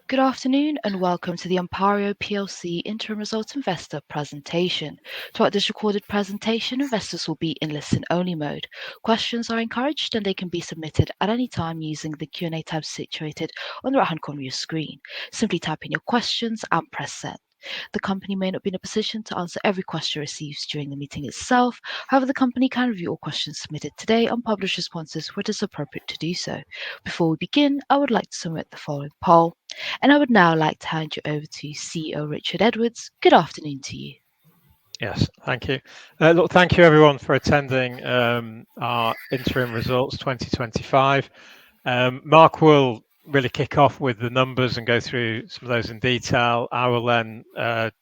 Good afternoon and welcome to the ANPARIO PLC Interim Results Investor presentation. Throughout this recorded presentation, investors will be in listen-only mode. Questions are encouraged and they can be submitted at any time using the Q&A tab situated on the right-hand corner of your screen. Simply type in your questions and press send. The company may not be in a position to answer every question received during the meeting itself. However, the company can review all questions submitted today and publish responses where it is appropriate to do so. Before we begin, I would like to submit the following poll. And I would now like to hand you over to CEO Richard Edwards. Good afternoon to you. Yes, thank you. Look, thank you everyone for attending our interim results 2025. Mark will really kick off with the numbers and go through some of those in detail. I will then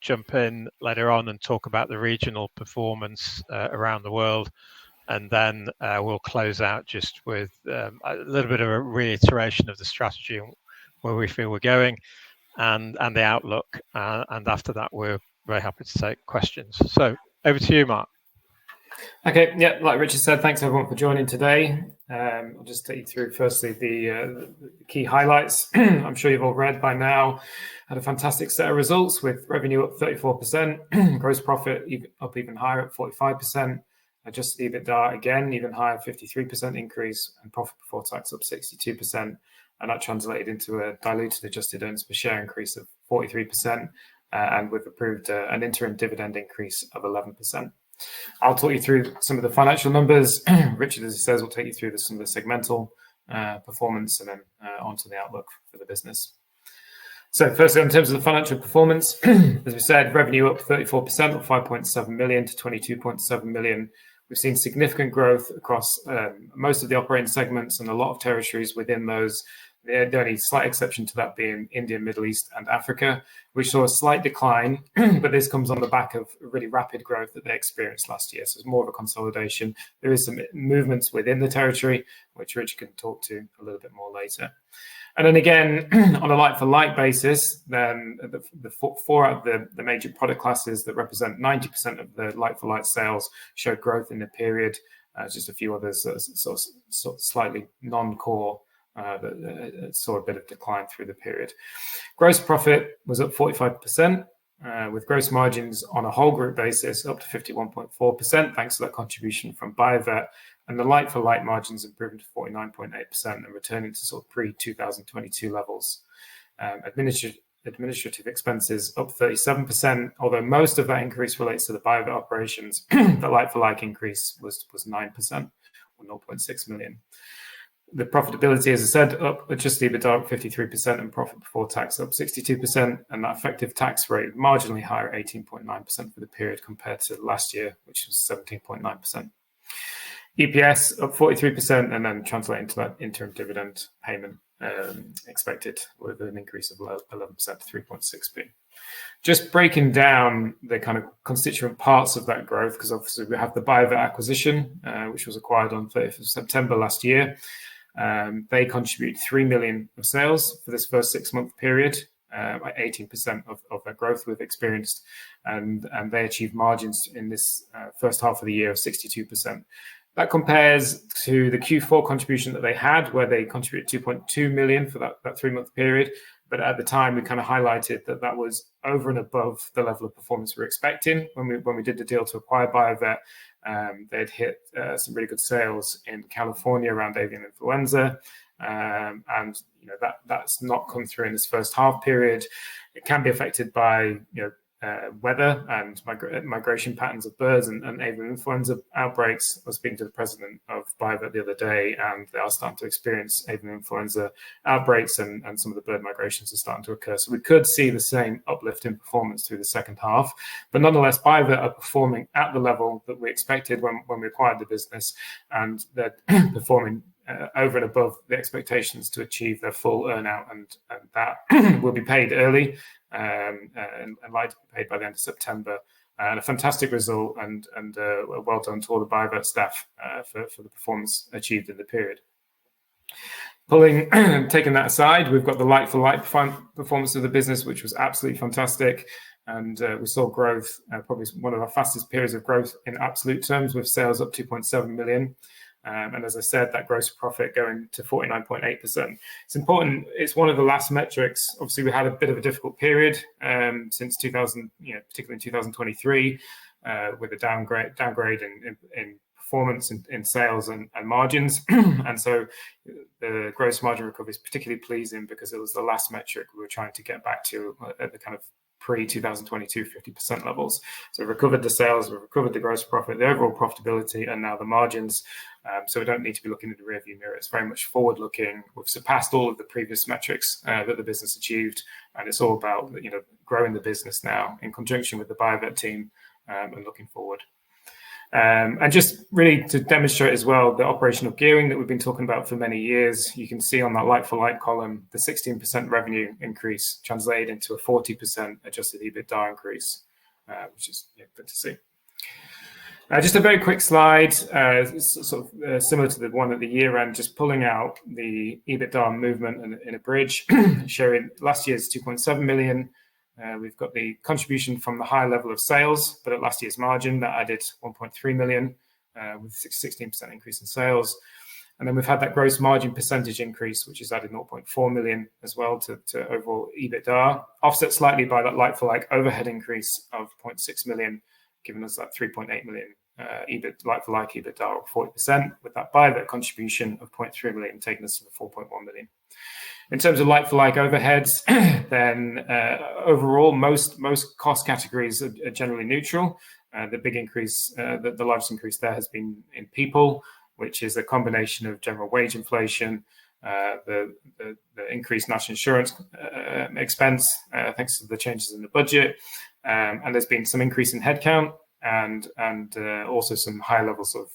jump in later on and talk about the regional performance around the world. And then we'll close out just with a little bit of a reiteration of the strategy and where we feel we're going and the outlook. And after that, we're very happy to take questions. So over to you, Mark. Okay, yeah, like Richard said, thanks everyone for joining today. I'll just take you through firstly the key highlights. I'm sure you've all read by now. Had a fantastic set of results with revenue up 34%, gross profit up even higher at 45%, adjusted EBITDA again even higher, 53% increase, and profit before tax up 62%. And that translated into a diluted adjusted earnings per share increase of 43%, and we've approved an interim dividend increase of 11%. I'll talk you through some of the financial numbers. Richard, as he says, will take you through some of the segmental performance and then onto the outlook for the business. So firstly, in terms of the financial performance, as we said, revenue up 34%, up 5.7 million to 22.7 million. We've seen significant growth across most of the operating segments and a lot of territories within those. The only slight exception to that being India, Middle East and Africa, which saw a slight decline, but this comes on the back of really rapid growth that they experienced last year. So it's more of a consolidation. There is some movements within the territory, which Rich can talk to a little bit more later. And then again, on a like-for-like basis, then the four out of the major product classes that represent 90% of the like-for-like sales showed growth in the period. Just a few others sort of slightly non-core that saw a bit of decline through the period. Gross profit was up 45%, with gross margins on a whole group basis up to 51.4%, thanks to that contribution from Biovet, and the like-for-like margins improving to 49.8% and returning to sort of pre-2022 levels. Administrative expenses up 37%, although most of that increase relates to the Biovet operations. The like-for-like increase was 9%, or 0.6 million. The profitability, as I said, up adjusted EBITDA up 53% and profit before tax up 62%, and that effective tax rate marginally higher, 18.9% for the period compared to last year, which was 17.9%. EPS up 43%, and then translating to that interim dividend payment expected with an increase of 11% to 3.6p. Just breaking down the kind of constituent parts of that growth, because obviously we have the Biovet acquisition, which was acquired on 30th of September last year. They contribute 3 million of sales for this first 6-month period, by 18% of their growth we've experienced, and they achieved margins in this first half of the year of 62%. That compares to the Q4 contribution that they had, where they contributed 2.2 million for that 3-month period. But at the time, we kind of highlighted that was over and above the level of performance we were expecting when we did the deal to acquire Biovet. They'd hit some really good sales in California around avian influenza, and that's not come through in this first half period. It can be affected by weather and migration patterns of birds and avian influenza outbreaks. I was speaking to the president of Biovet the other day, and they are starting to experience avian influenza outbreaks, and some of the bird migrations are starting to occur. So we could see the same uplift in performance through the second half. But nonetheless, Biovet are performing at the level that we expected when we acquired the business, and they're performing over and above the expectations to achieve their full earnout, and that will be paid early and likely to be paid by the end of September. And a fantastic result, and well done to all the Biovet staff for the performance achieved in the period. Taking that aside, we've got the like-for-like performance of the business, which was absolutely fantastic. And we saw growth, probably one of our fastest periods of growth in absolute terms, with sales up 2.7 million. And as I said, that gross profit going to 49.8%. It's important. It's one of the last metrics. Obviously, we had a bit of a difficult period since 2000, particularly in 2023, with a downgrade in performance in sales and margins. And so the gross margin recovery is particularly pleasing because it was the last metric we were trying to get back to at the kind of pre-2022 50% levels. So we've recovered the sales, we've recovered the gross profit, the overall profitability, and now the margins. So we don't need to be looking in the rearview mirror. It's very much forward-looking. We've surpassed all of the previous metrics that the business achieved, and it's all about growing the business now in conjunction with the Bio-Vet team and looking forward. And just really to demonstrate as well the operational gearing that we've been talking about for many years, you can see on that like-for-like column, the 16% revenue increase translated into a 40% adjusted EBITDA increase, which is good to see. Just a very quick slide, sort of similar to the one at the year end, just pulling out the EBITDA movement in a bridge, showing last year's 2.7 million. We've got the contribution from the high level of sales, but at last year's margin, that added 1.3 million with 16% increase in sales. And then we've had that gross margin percentage increase, which has added 0.4 million as well to overall EBITDA, offset slightly by that like-for-like overhead increase of 0.6 million, giving us that 3.8 million like-for-like EBITDA of 40%, with that Bio-Vet contribution of 0.3 million taking us to the 4.1 million. In terms of like-for-like overheads, then overall, most cost categories are generally neutral. The big increase, the largest increase there has been in people, which is a combination of general wage inflation, the increased national insurance expense, thanks to the changes in the budget, and there's been some increase in headcount and also some high levels of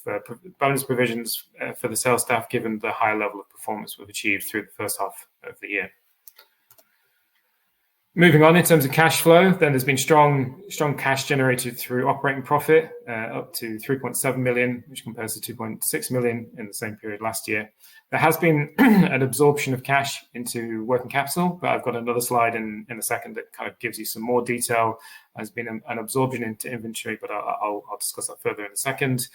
bonus provisions for the sales staff, given the high level of performance we've achieved through the first half of the year. Moving on, in terms of cash flow, then there's been strong cash generated through operating profit, up to 3.7 million, which compares to 2.6 million in the same period last year. There has been an absorption of cash into working capital, but I've got another slide in a second that kind of gives you some more detail. There's been an absorption into inventory, but I'll discuss that further in a second.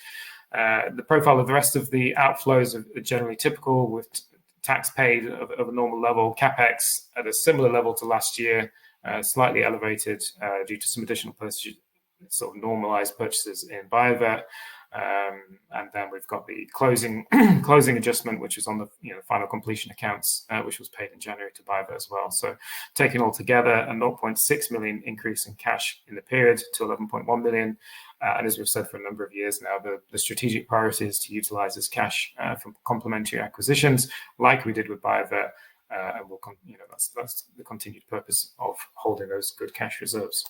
The profile of the rest of the outflows are generally typical, with tax paid of a normal level, CapEx at a similar level to last year, slightly elevated due to some additional purchases, sort of normalized purchases in Bio-Vet. And then we've got the closing adjustment, which is on the final completion accounts, which was paid in January to Bio-Vet as well. So taking all together, a 0.6 million increase in cash in the period to 11.1 million. And as we've said for a number of years now, the strategic priority is to utilize this cash from complementary acquisitions, like we did with Bio-Vet, and we'll that's the continued purpose of holding those good cash reserves.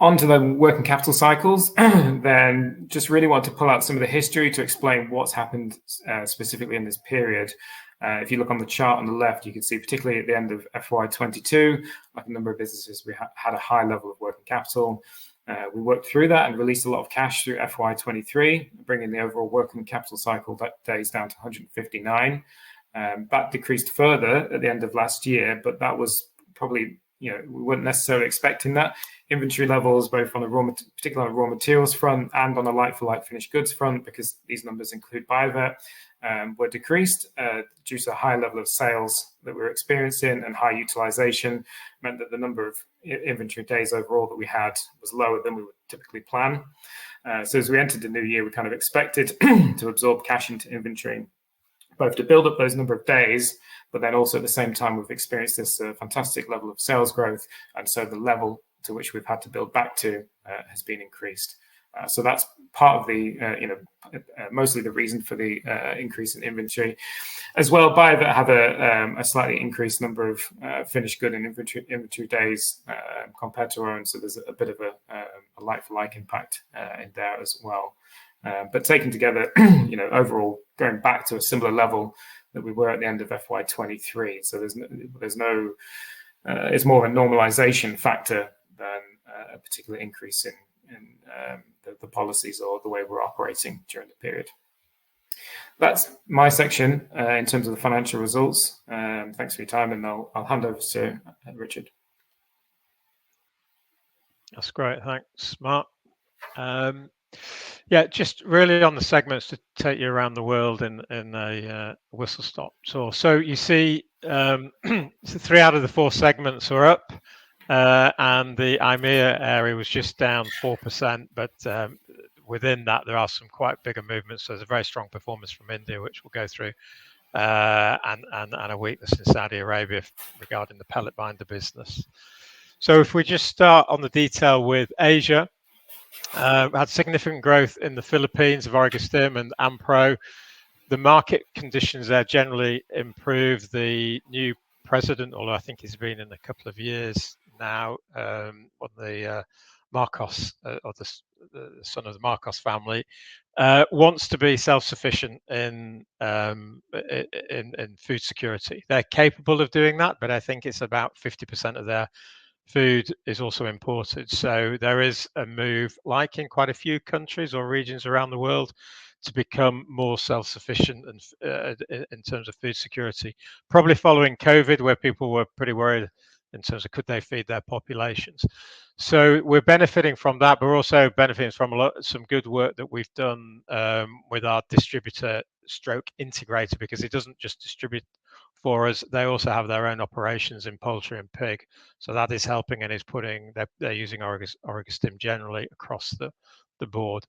On to the working capital cycles, then just really want to pull out some of the history to explain what's happened specifically in this period. If you look on the chart on the left, you can see particularly at the end of FY22, like a number of businesses, we had a high level of working capital. We worked through that and released a lot of cash through FY23, bringing the overall working capital cycle days down to 159. That decreased further at the end of last year, but that was probably, we weren't necessarily expecting that. Inventory levels, both on particularly on a raw materials front and on a like-for-like finished goods front, because these numbers include Bio-Vet, were decreased due to a high level of sales that we were experiencing, and high utilization meant that the number of inventory days overall that we had was lower than we would typically plan. So as we entered the new year, we kind of expected to absorb cash into inventory, both to build up those number of days, but then also at the same time, we've experienced this fantastic level of sales growth. And so the level to which we've had to build back to has been increased. So that's part of the, mostly the reason for the increase in inventory. As well, Bio-Vet have a slightly increased number of finished good and inventory days compared to our own. So there's a bit of a like-for-like impact in there as well. But taken together, overall, going back to a similar level that we were at the end of FY23. So there's no, it's more of a normalization factor than a particular increase in the policies or the way we're operating during the period. That's my section in terms of the financial results. Thanks for your time, and I'll hand over to Richard. That's great. Thanks, Mark. Yeah, just really on the segments to take you around the world in a whistle-stop tour. So you see, so 3 out of the 4 segments are up, and the IMEA area was just down 4%. But within that, there are some quite bigger movements. So there's a very strong performance from India, which we'll go through, and a weakness in Saudi Arabia regarding the pellet binder business. So if we just start on the detail with Asia. Had significant growth in the Philippines of Origostim and ANPARIO. The market conditions there generally improved. The new president, although I think he's been in a couple of years now, on the Marcos, or the son of the Marcos family, wants to be self-sufficient in food security. They're capable of doing that, but I think it's about 50% of their food is also imported. So there is a move, like in quite a few countries or regions around the world, to become more self-sufficient and in terms of food security. Probably following COVID, where people were pretty worried in terms of could they feed their populations. So we're benefiting from that, but we're also benefiting from some good work that we've done with our distributor stroke integrator, because it doesn't just distribute for us, they also have their own operations in poultry and pig. So that is helping, and is putting, they're using Origostim generally across the board.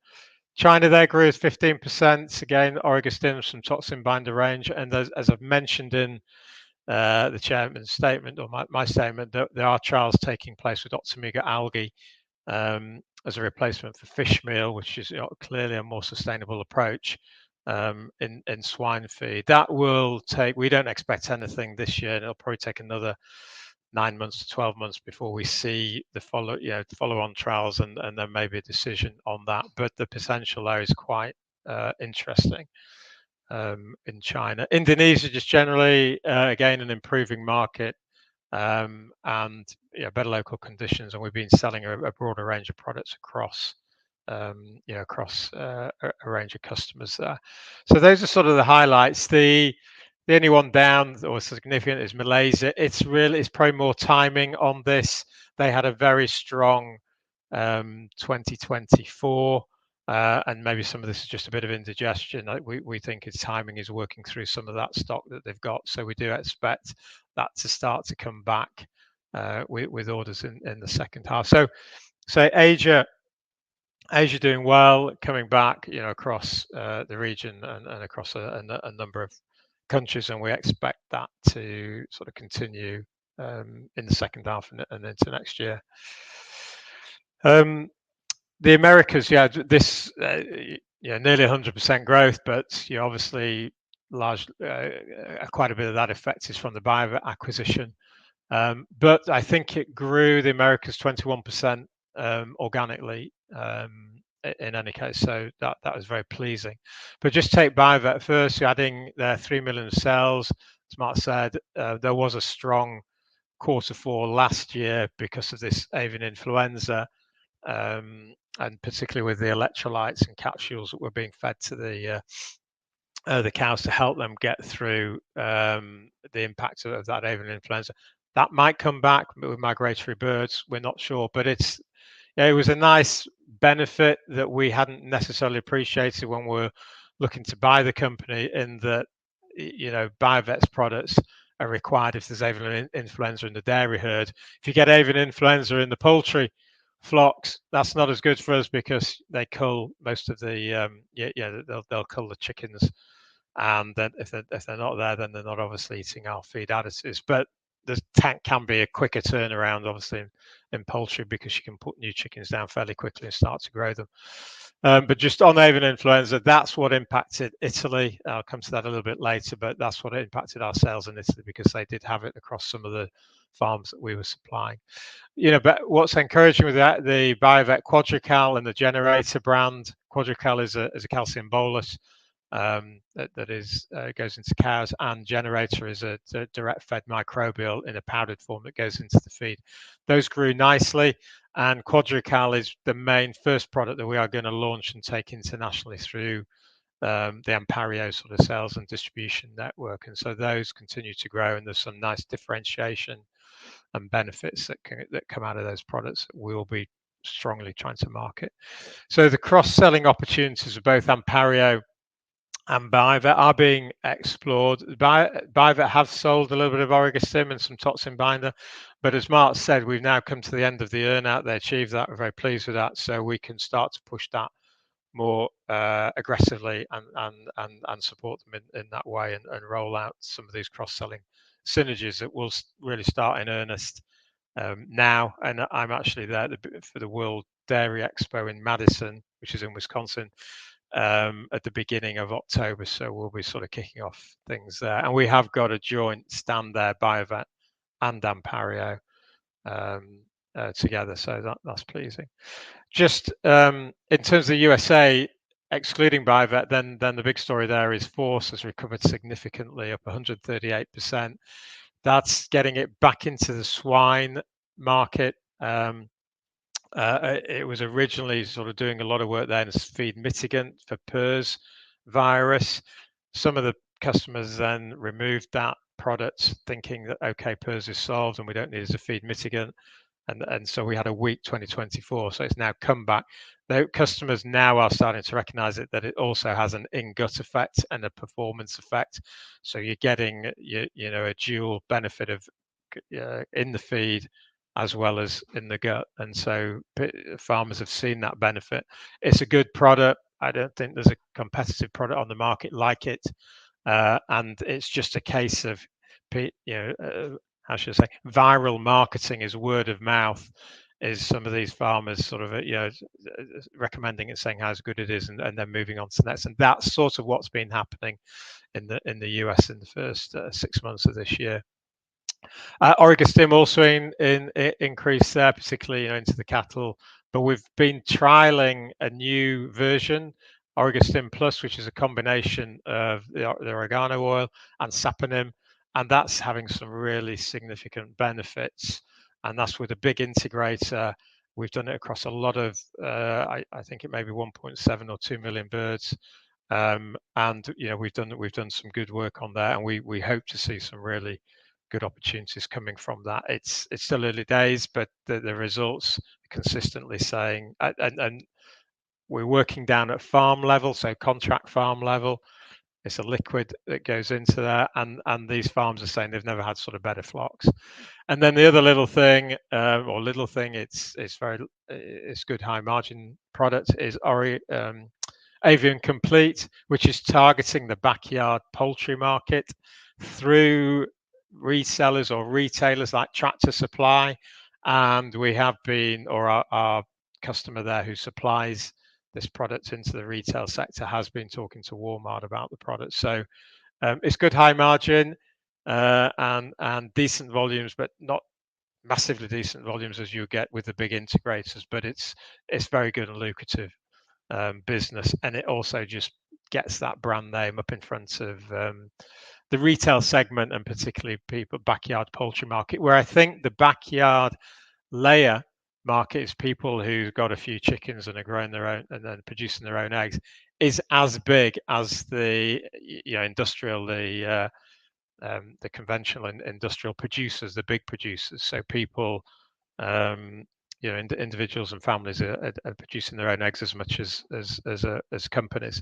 China there grew 15%. Again, Origostim, some toxin binder range. And as I've mentioned in the chairman's statement, or my statement, there are trials taking place with Optimiga algae as a replacement for fish meal, which is clearly a more sustainable approach in swine feed. That will take, we don't expect anything this year, and it'll probably take another 9 months to 12 months before we see the follow-on trials, and then maybe a decision on that. But the potential there is quite interesting in China. Indonesia, just generally, again, an improving market, and better local conditions, and we've been selling a broader range of products across across a range of customers there. So those are sort of the highlights. The only one down or significant is Malaysia. It's probably more timing on this. They had a very strong 2024, and maybe some of this is just a bit of indigestion. We think its timing is working through some of that stock that they've got. So we do expect that to start to come back with orders in the second half. So Asia doing well, coming back, across the region and across a number of countries, and we expect that to sort of continue in the second half and into next year. The Americas, this nearly 100% growth, but obviously quite a bit of that effect is from the Biovet acquisition. But I think it grew the Americas 21% organically in any case, so that was very pleasing. But just take Biovet first. You're adding their 3 million sales. As Mark said, there was a strong Q4 last year because of this avian influenza, and particularly with the electrolytes and capsules that were being fed to the cows to help them get through the impact of that avian influenza. That might come back with migratory birds. We're not sure, but it was a nice benefit that we hadn't necessarily appreciated when we're looking to buy the company, in that Biovet's products are required if there's avian influenza in the dairy herd. If you get avian influenza in the poultry flocks, that's not as good for us, because they cull most of the they'll cull the chickens, and then if they're not there, then they're not obviously eating our feed additives. But the tank can be a quicker turnaround, obviously, in poultry, because you can put new chickens down fairly quickly and start to grow them. But just on avian influenza, that's what impacted Italy. I'll come to that a little bit later, but that's what impacted our sales in Italy, because they did have it across some of the farms that we were supplying. But what's encouraging with that, the Biovet Quadrical and the Generator brand. Quadrical is a calcium bolus that is goes into cows, and Generator is a direct fed microbial in a powdered form that goes into the feed. Those grew nicely, and Quadrical is the main first product that we are going to launch and take internationally through the ANPARIO sort of sales and distribution network. And so those continue to grow, and there's some nice differentiation and benefits that come out of those products that we'll be strongly trying to market. So the cross-selling opportunities of both ANPARIO and BioVet are being explored. BioVet have sold a little bit of Origostim and some toxin binder, but as Mark said, we've now come to the end of the earn-out. They achieved that. We're very pleased with that, so we can start to push that more aggressively and support them in that way and roll out some of these cross-selling synergies that will really start in earnest now. And I'm actually there for the World Dairy Expo in Madison, which is in Wisconsin, at the beginning of October. So we'll be sort of kicking off things there. And we have got a joint stand there, BioVet and ANPARIO together. So that's pleasing. Just in terms of the USA, excluding BioVet, then the big story there is Force has recovered significantly, up 138%. That's getting it back into the swine market. It was originally sort of doing a lot of work there as feed mitigant for PRRS virus. Some of the customers then removed that product, thinking that okay, PRRS is solved and we don't need it as a feed mitigant. And so we had a weak 2024. So it's now come back. The customers now are starting to recognize that it also has an in-gut effect and a performance effect. So you're getting a dual benefit of in the feed as well as in the gut. And so farmers have seen that benefit. It's a good product. I don't think there's a competitive product on the market like it. And it's just a case of how should I say, viral marketing is word of mouth, is some of these farmers sort of recommending it, saying how good it is, and then moving on to the next. And that's sort of what's been happening in the US in the first 6 months of this year. Origostim also increased there, particularly into the cattle, but we've been trialing a new version, Origostim Plus, which is a combination of the oregano oil and saponin, and that's having some really significant benefits. And that's with a big integrator. We've done it across a lot of, I think it may be 1.7 or 2 million birds, and we've done some good work on that, and we hope to see some really good opportunities coming from that. It's still early days, but the results consistently saying, and we're working down at farm level, so contract farm level. It's a liquid that goes into there, and these farms are saying they've never had sort of better flocks. And then the other it's good high margin product is Avian Complete, which is targeting the backyard poultry market through resellers or retailers like Tractor Supply. And we have been, or our customer there who supplies this product into the retail sector has been talking to Walmart about the product. So it's good high margin and decent volumes, but not massively decent volumes as you get with the big integrators. But it's very good and lucrative business, and it also just gets that brand name up in front of the retail segment, and particularly people backyard poultry market, where I think the backyard layer market is people who've got a few chickens and are growing their own and then producing their own eggs, is as big as the industrial, the conventional and industrial producers, the big producers. So people, individuals and families are producing their own eggs as much as companies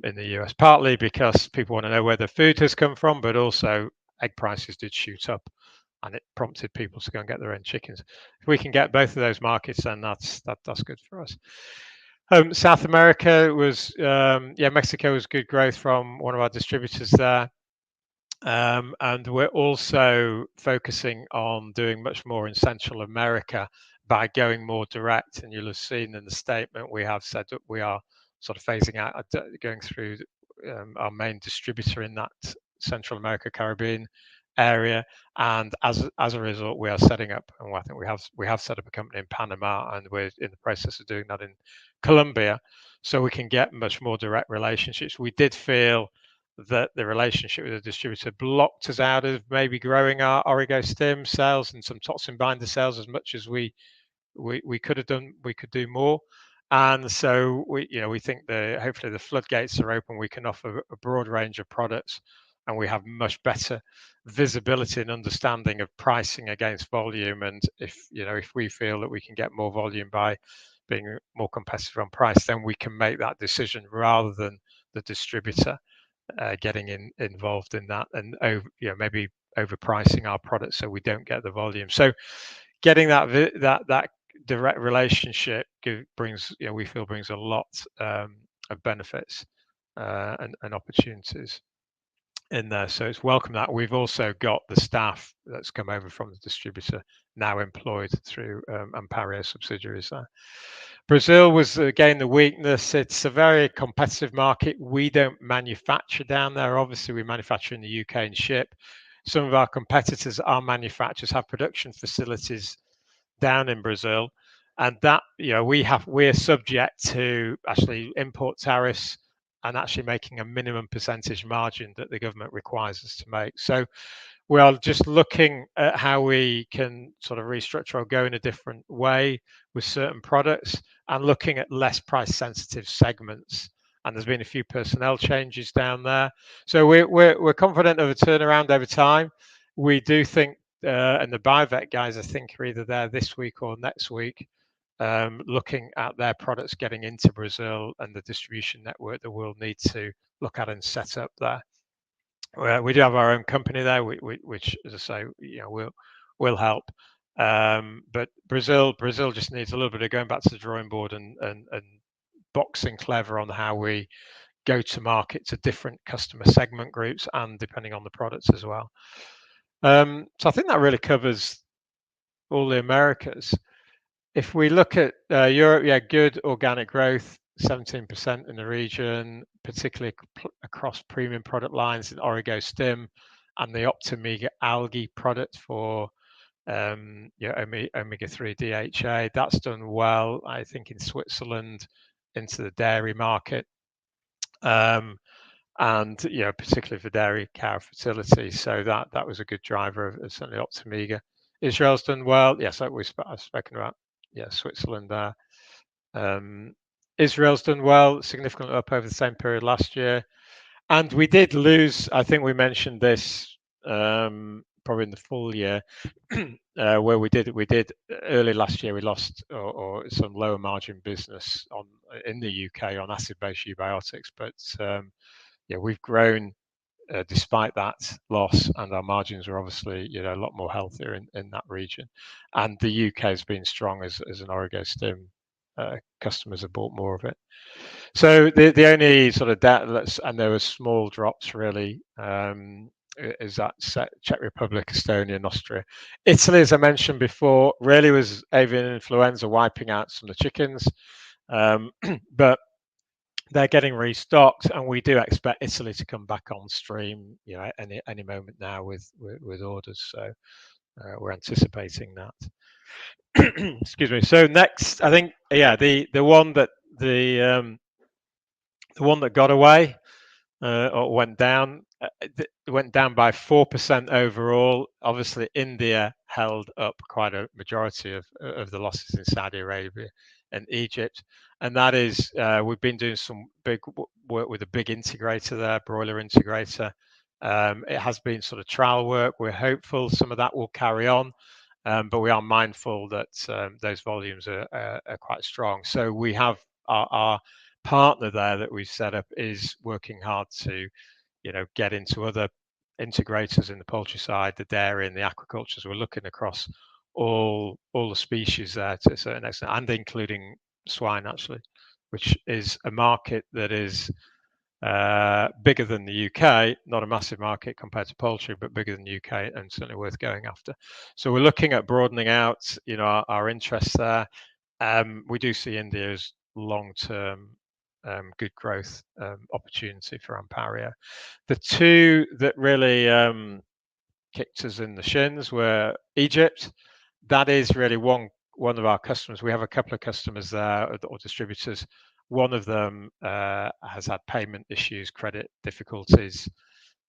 in the US, partly because people want to know where the food has come from, but also egg prices did shoot up, and it prompted people to go and get their own chickens. If we can get both of those markets, then that's good for us. South America was, Mexico was good growth from one of our distributors there. And we're also focusing on doing much more in Central America by going more direct. And you'll have seen in the statement we have said that we are sort of phasing out, going through our main distributor in that Central America, Caribbean area. And as a result, we are setting up, and I think we have set up a company in Panama, and we're in the process of doing that in Colombia, so we can get much more direct relationships. We did feel that the relationship with the distributor blocked us out of maybe growing our Origostim sales and some toxin binder sales as much as we could have done. We could do more, and so we think hopefully the floodgates are open. We can offer a broad range of products and we have much better visibility and understanding of pricing against volume. And if we feel that we can get more volume by being more competitive on price, then we can make that decision rather than the distributor getting involved in that and maybe overpricing our products so we don't get the volume. So getting that direct relationship brings we feel brings a lot of benefits and opportunities in there. So it's welcome that we've also got the staff that's come over from the distributor now employed through ANPARIO subsidiaries there. Brazil was again the weakness. It's a very competitive market. We don't manufacture down there. Obviously, we manufacture in the UK and ship. Some of our competitors, our manufacturers, have production facilities down in Brazil, and that we're subject to actually import tariffs and actually making a minimum percentage margin that the government requires us to make. So we are just looking at how we can sort of restructure or go in a different way with certain products and looking at less price sensitive segments. And there's been a few personnel changes down there. So we're confident of a turnaround over time. We do think, and the Biovet guys, I think, are either there this week or next week, looking at their products getting into Brazil and the distribution network that we'll need to look at and set up there. We do have our own company there, which, as I say, will help. But Brazil just needs a little bit of going back to the drawing board and boxing clever on how we go to market to different customer segment groups and depending on the products as well. So I think that really covers all the Americas. If we look at Europe, good organic growth, 17% in the region, particularly across premium product lines in Orego-Stim and the Optomega algae product for omega-3 DHA. That's done well, I think, in Switzerland into the dairy market, and particularly for dairy cow fertility. So that was a good driver of certainly Optomega. Israel's done well. Yes, like I've spoken about. Yeah, Switzerland there. Israel's done well, significantly up over the same period last year. And we did lose, I think we mentioned this probably in the full year, where we did early last year, we lost or some lower margin business in the UK on acid-based eubiotics. But we've grown despite that loss, and our margins are obviously a lot more healthier in that region. And the UK has been strong as an Orego-Stim. Customers have bought more of it. So the only sort of and there were small drops really, is that Czech Republic, Estonia, and Austria. Italy, as I mentioned before, really was avian influenza wiping out some of the chickens, but they're getting restocked, and we do expect Italy to come back on stream, any moment now with orders. So we're anticipating that. Excuse me. So next, I think, the one that got away or went down by 4% overall. Obviously, India held up quite a majority of the losses in Saudi Arabia and Egypt, and that is we've been doing some big work with a big integrator there, broiler integrator. It has been sort of trial work. We're hopeful some of that will carry on, but we are mindful that those volumes are quite strong. So we have our partner there that we've set up is working hard to get into other integrators in the poultry side, the dairy and the aquaculture. So we're looking across all the species there to a certain extent, and including swine actually, which is a market that is bigger than the UK, not a massive market compared to poultry, but bigger than the UK and certainly worth going after. So we're looking at broadening out our interests there. We do see India as long-term good growth opportunity for ANPARIO. The two that really kicked us in the shins were Egypt. That is really one of our customers. We have a couple of customers there or distributors. One of them has had payment issues, credit difficulties.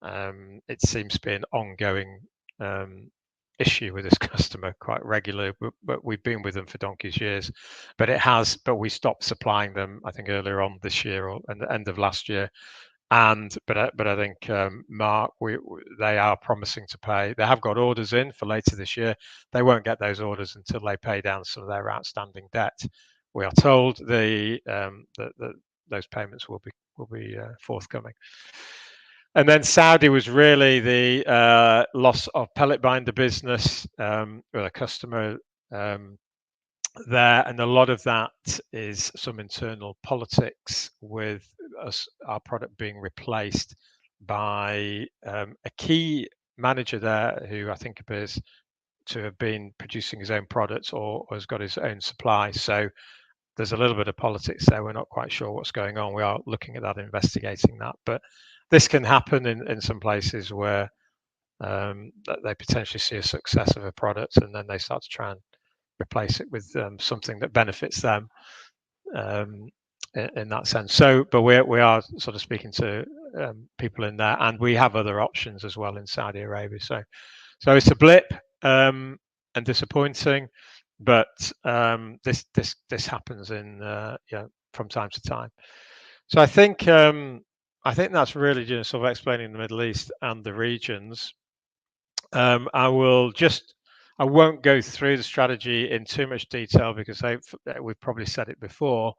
It seems to be an ongoing issue with this customer quite regularly, but we've been with them for donkey's years. But we stopped supplying them, I think, earlier on this year or at the end of last year. but I think Mark, they are promising to pay. They have got orders in for later this year. They won't get those orders until they pay down some of their outstanding debt. We are told that those payments will be forthcoming. And then Saudi was really the loss of pellet binder business with a customer there, and a lot of that is some internal politics with our product being replaced by a key manager there who I think appears to have been producing his own products or has got his own supply. So there's a little bit of politics there. We're not quite sure what's going on. We are looking at that, investigating that. But this can happen in some places where they potentially see a success of a product and then they start to try and replace it with something that benefits them in that sense. So, but we are sort of speaking to people in there, and we have other options as well in Saudi Arabia. So it's a blip and disappointing, but this happens in from time to time. So I think that's really just sort of explaining the Middle East and the regions. I won't go through the strategy in too much detail because we've probably said it before,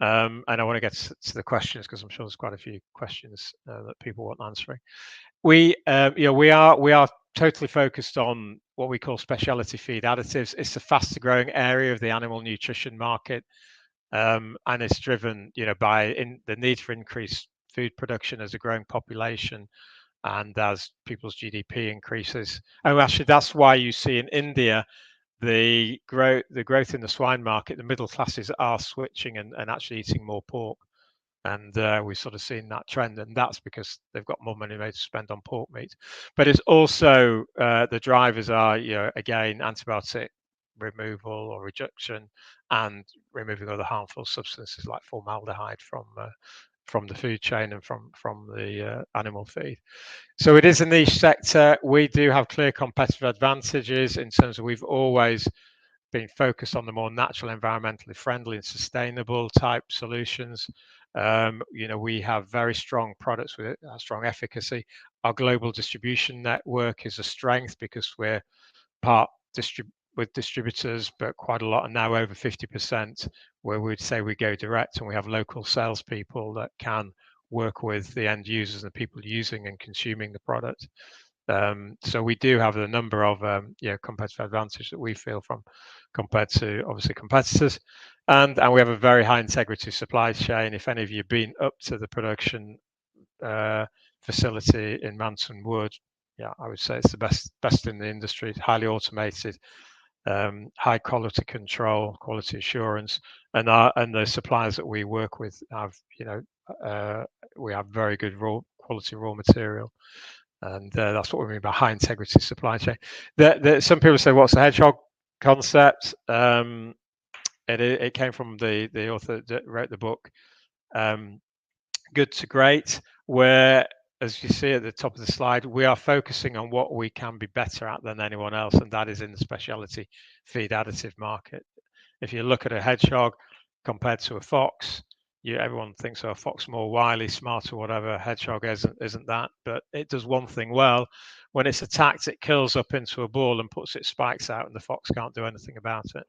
and I want to get to the questions because I'm sure there's quite a few questions that people want answering. We are totally focused on what we call specialty feed additives. It's the faster growing area of the animal nutrition market, and it's driven by the need for increased food production as a growing population and as people's GDP increases. And actually, that's why you see in India the growth in the swine market. The middle classes are switching and actually eating more pork, and we've sort of seen that trend, and that's because they've got more money made to spend on pork meat. But it's also the drivers are again antibiotic removal or reduction and removing other harmful substances like formaldehyde from the food chain and from the animal feed. So it is a niche sector. We do have clear competitive advantages in terms of we've always been focused on the more natural, environmentally friendly and sustainable type solutions. We have very strong products with strong efficacy. Our global distribution network is a strength because we're part with distributors, but quite a lot, and now over 50%, where we'd say we go direct, and we have local salespeople that can work with the end users and the people using and consuming the product. So we do have a number of competitive advantage that we feel from compared to obviously competitors, and we have a very high integrity supply chain. If any of you have been up to the production facility in Manton Wood, I would say it's the best in the industry. It's highly automated, high quality control, quality assurance, and the suppliers that we work with have we have very good quality raw material. And that's what we mean by high integrity supply chain. Some people say, what's the hedgehog concept? It came from the author that wrote the book, Good to Great, where, as you see at the top of the slide, we are focusing on what we can be better at than anyone else, and that is in the specialty feed additive market. If you look at a hedgehog compared to a fox, everyone thinks a fox more wily, smarter, whatever. Hedgehog isn't that, but it does one thing well. When it's attacked, it curls up into a ball and puts its spikes out, and the fox can't do anything about it.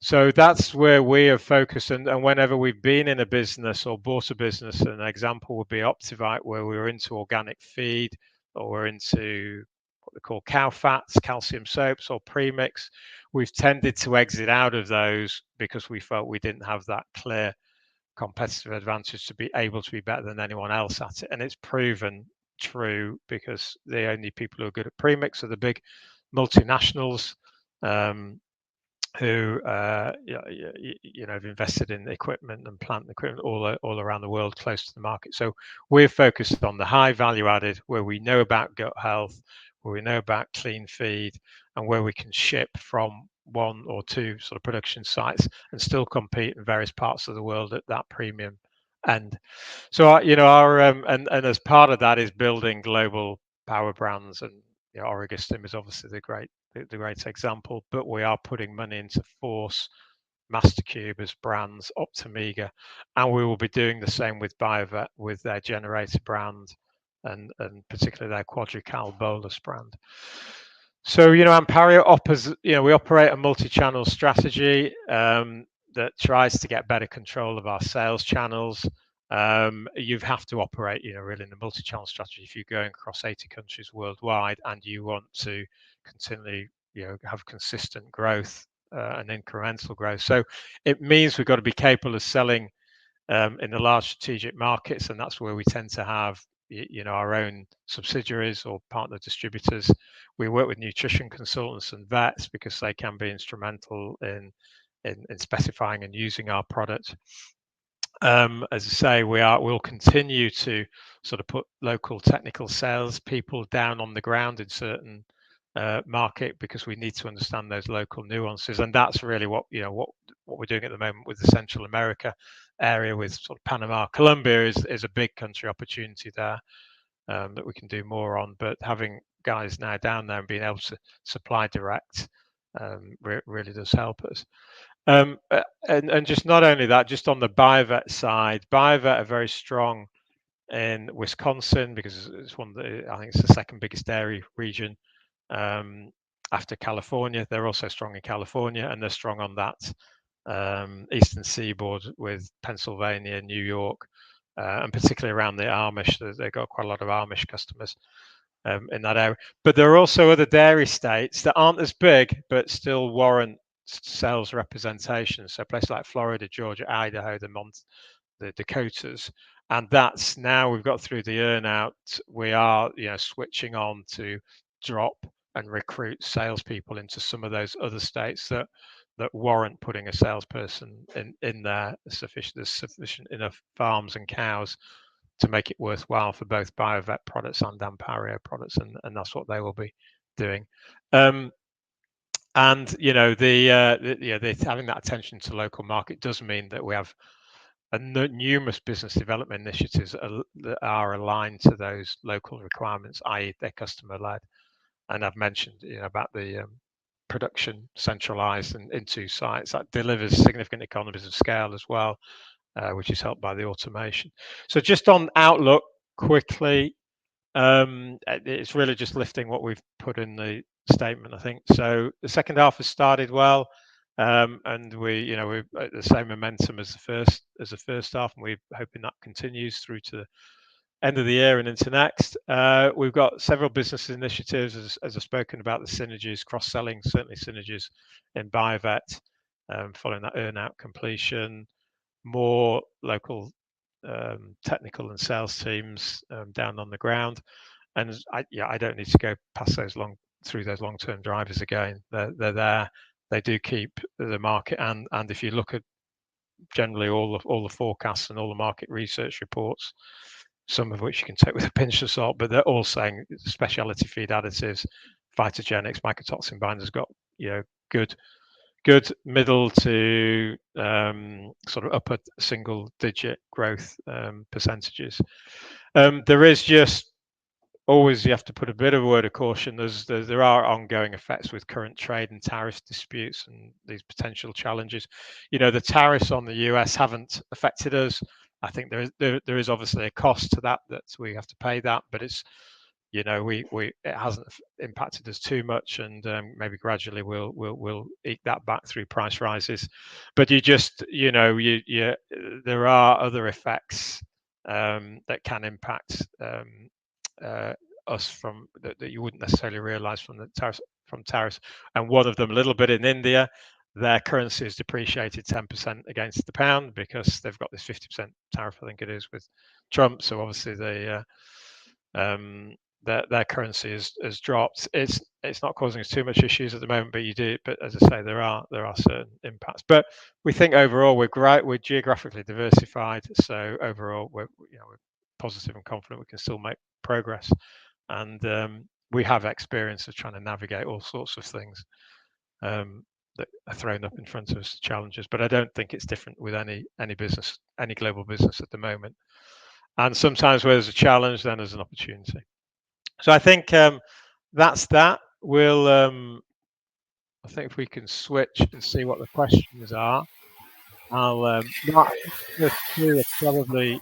So that's where we are focused. And whenever we've been in a business or bought a business, an example would be Optivite, where we were into organic feed, or we're into what they call cow fats, calcium soaps, or premix. We've tended to exit out of those because we felt we didn't have that clear competitive advantage to be able to be better than anyone else at it. And it's proven true because the only people who are good at premix are the big multinationals who have invested in equipment and plant equipment all around the world close to the market. So we're focused on the high value added, where we know about gut health, where we know about clean feed, and where we can ship from one or two sort of production sites and still compete in various parts of the world at that premium end. So our and as part of that is building global power brands, and Origostim is obviously the great example, but we are putting money into Force Mastercube as brands, Optimiga, and we will be doing the same with Biovet with their Generator brand and particularly their Quadrical bolus brand. So, ANPARIO offers, we operate a multi-channel strategy that tries to get better control of our sales channels. You have to operate, really in a multi-channel strategy if you're going across 80 countries worldwide and you want to continually, have consistent growth and incremental growth. So it means we've got to be capable of selling in the large strategic markets, and that's where we tend to have our own subsidiaries or partner distributors. We work with nutrition consultants and vets because they can be instrumental in specifying and using our product. As I say, we'll continue to sort of put local technical sales people down on the ground in certain market because we need to understand those local nuances, and that's really what we're doing at the moment with the Central America area, with sort of Panama. Colombia is a big country opportunity there that we can do more on, but having guys now down there and being able to supply direct really does help us. And just not only that, just on the Biovet side, Biovet are very strong in Wisconsin because it's I think it's the second biggest dairy region after California. They're also strong in California, and they're strong on that eastern seaboard with Pennsylvania, New York, and particularly around the Amish. They've got quite a lot of Amish customers in that area. But there are also other dairy states that aren't as big, but still warrant sales representation. So places like Florida, Georgia, Idaho, the Dakotas. And that's now we've got through the earn-out. We are, switching on to drop and recruit salespeople into some of those other states that warrant putting a salesperson in there. There's sufficient enough farms and cows to make it worthwhile for both Biovet products and ANPARIO products, and that's what they will be doing. And the having that attention to local market does mean that we have numerous business development initiatives that are aligned to those local requirements, i.e., they're customer led. And I've mentioned about the production centralized and in 2 sites that delivers significant economies of scale as well, which is helped by the automation. So just on outlook quickly, it's really just lifting what we've put in the statement, I think. So the second half has started well, and we're at the same momentum as the first half, and we're hoping that continues through to the end of the year and into next. We've got several business initiatives, as I've spoken about, the synergies, cross-selling, certainly synergies in Biovet, following that earn-out completion, more local technical and sales teams down on the ground. And I don't need to go past through those long-term drivers again. They're there. They do keep the market, and if you look at generally all the forecasts and all the market research reports, some of which you can take with a pinch of salt, but they're all saying specialty feed additives, phytogenics, mycotoxin binders got good middle to sort of upper single-digit growth percentages. There is just always, you have to put a bit of a word of caution. There are ongoing effects with current trade and tariff disputes and these potential challenges. The tariffs on the US haven't affected us. I think there is obviously a cost to that we have to pay that, but it's it hasn't impacted us too much, and maybe gradually we'll eke that back through price rises. But there are other effects that can impact us from that you wouldn't necessarily realize from tariffs. And one of them, a little bit in India, their currency is depreciated 10% against the pound because they've got this 50% tariff, I think it is, with Trump. So obviously their currency has dropped. It's not causing us too much issues at the moment, but as I say, there are certain impacts. But we think overall we're geographically diversified, so overall we're positive and confident we can still make progress, and we have experience of trying to navigate all sorts of things that are thrown up in front of us, challenges. But I don't think it's different with any business, any global business at the moment. And sometimes where there's a challenge, then there's an opportunity. So I think that's that. We'll, I think if we can switch and see what the questions are. I'll Mark, the two are probably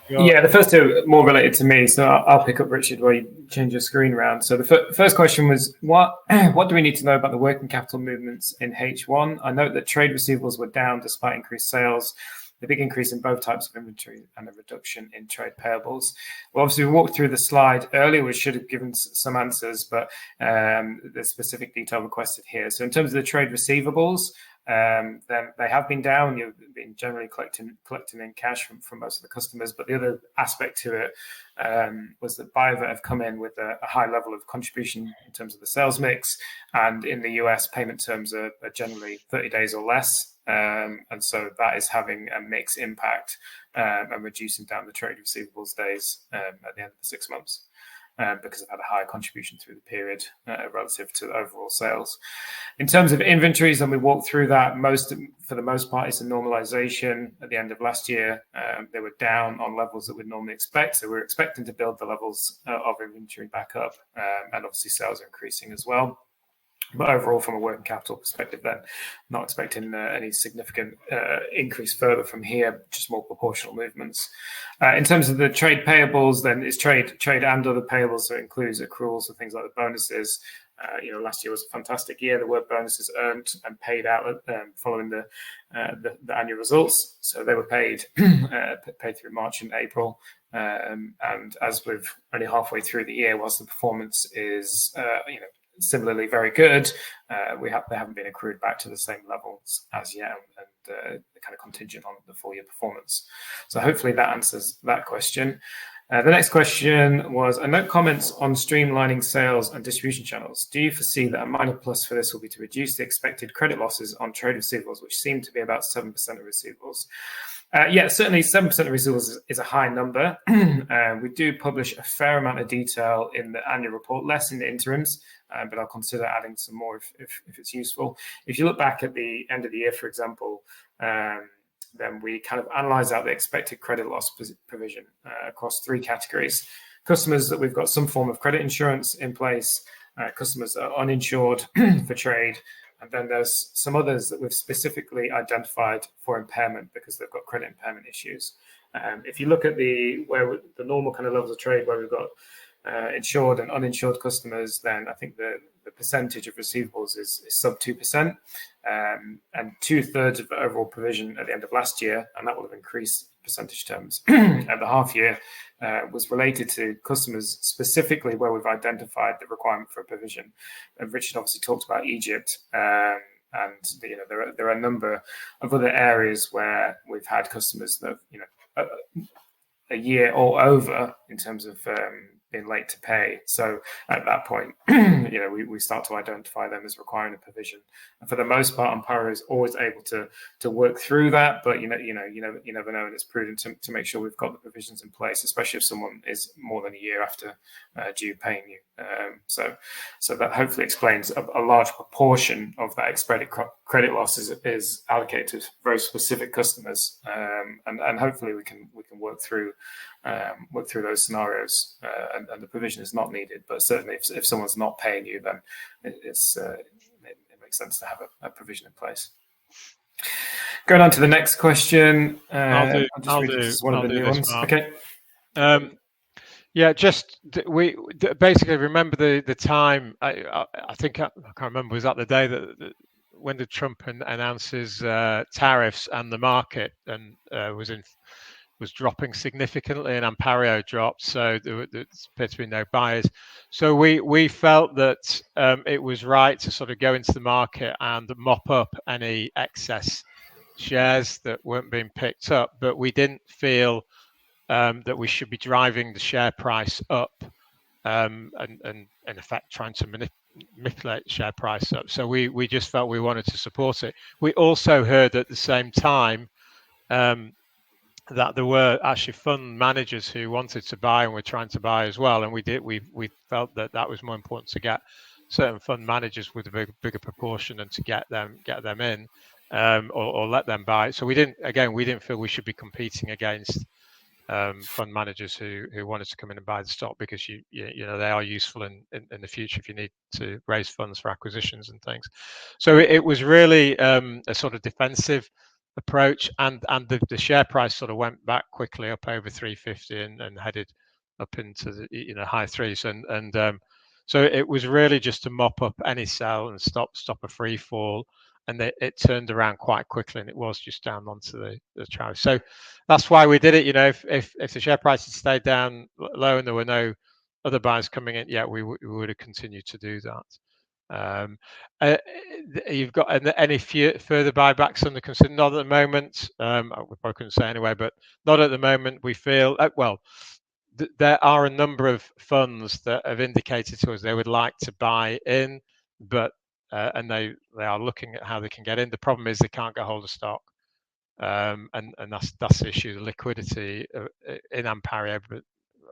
Yeah, the first two are more related to me, so I'll pick up, Richard, while you change your screen around. So the first question was, what do we need to know about the working capital movements in H1? I note that trade receivables were down despite increased sales, the big increase in both types of inventory and a reduction in trade payables. Well, obviously, we walked through the slide earlier. We should have given some answers, but there's specific detail requested here. So in terms of the trade receivables, then they have been down. You've been generally collecting in cash from most of the customers. But the other aspect to it was that BioVet have come in with a high level of contribution in terms of the sales mix. And in the US, payment terms are generally 30 days or less. And so that is having a mixed impact and reducing down the trade receivables days at the end of the 6 months. Because I've had a higher contribution through the period relative to the overall sales. In terms of inventories, and we walked through that, for the most part, it's a normalization. At the end of last year, they were down on levels that we'd normally expect. So we're expecting to build the levels of inventory back up, and obviously sales are increasing as well. But overall, from a working capital perspective, then not expecting any significant increase further from here, just more proportional movements. In terms of the trade payables, then it's trade and other payables, so it includes accruals and things like the bonuses. Last year was a fantastic year. There were bonuses earned and paid out following the annual results, so they were paid through March and April. And as we've only halfway through the year, whilst the performance is similarly very good, they haven't been accrued back to the same levels as yet, and they're kind of contingent on the full year performance. So hopefully that answers that question. The next question was, I note comments on streamlining sales and distribution channels. Do you foresee that a minor plus for this will be to reduce the expected credit losses on trade receivables, which seem to be about 7% of receivables? Yeah, certainly 7% of receivables is a high number. We do publish a fair amount of detail in the annual report, less in the interims, but I'll consider adding some more if it's useful. If you look back at the end of the year, for example, then we kind of analyze out the expected credit loss provision across 3 categories. Customers that we've got some form of credit insurance in place, customers that are uninsured for trade, and then there's some others that we've specifically identified for impairment because they've got credit impairment issues. If you look at the normal kind of levels of trade where we've got insured and uninsured customers, then I think the percentage of receivables is sub 2%, and 2/3 of the overall provision at the end of last year, and that will have increased percentage terms at the half year, was related to customers specifically where we've identified the requirement for a provision. And Richard obviously talked about Egypt, and there are a number of other areas where we've had customers that a year or over in terms of being late to pay. So at that point, we start to identify them as requiring a provision. And for the most part, ANPARIO is always able to work through that. But you never know, and it's prudent to make sure we've got the provisions in place, especially if someone is more than a year after due paying you. So that hopefully explains a large proportion of that expected credit loss is allocated to very specific customers, and hopefully we can work through those scenarios, and the provision is not needed. But certainly, if someone's not paying you, then it makes sense to have a provision in place. Going on to the next question. I'll just read this as one of the new ones. Okay. Yeah, we basically remember the time. I think I can't remember. Was that the day that when the Trump announces tariffs and the market and was dropping significantly, and ANPARIO dropped, so there appeared to be no buyers. So we felt that it was right to sort of go into the market and mop up any excess shares that weren't being picked up, but we didn't feel that we should be driving the share price up and in effect trying to manipulate the share price up. So we just felt we wanted to support it. We also heard at the same time that there were actually fund managers who wanted to buy and were trying to buy as well, and we felt that was more important to get certain fund managers with a bigger proportion and to get them in, or let them buy. So we didn't feel we should be competing against fund managers who wanted to come in and buy the stock, because they are useful in the future if you need to raise funds for acquisitions and things. So it was really a sort of defensive approach, and the share price sort of went back quickly up over 350 and headed up into the high threes, and so it was really just to mop up any sell and stop a free fall, and it turned around quite quickly, and it was just down onto the challenge. So that's why we did it. If the share price had stayed down low and there were no other buyers coming in, yeah, we would have continued to do that. You've got any further buybacks under consider? Not at the moment. We probably couldn't say anyway, but not at the moment. We feel there are a number of funds that have indicated to us they would like to buy in, but and they are looking at how they can get in. The problem is they can't get hold of stock, and that's the issue. The liquidity in ANPARIO, but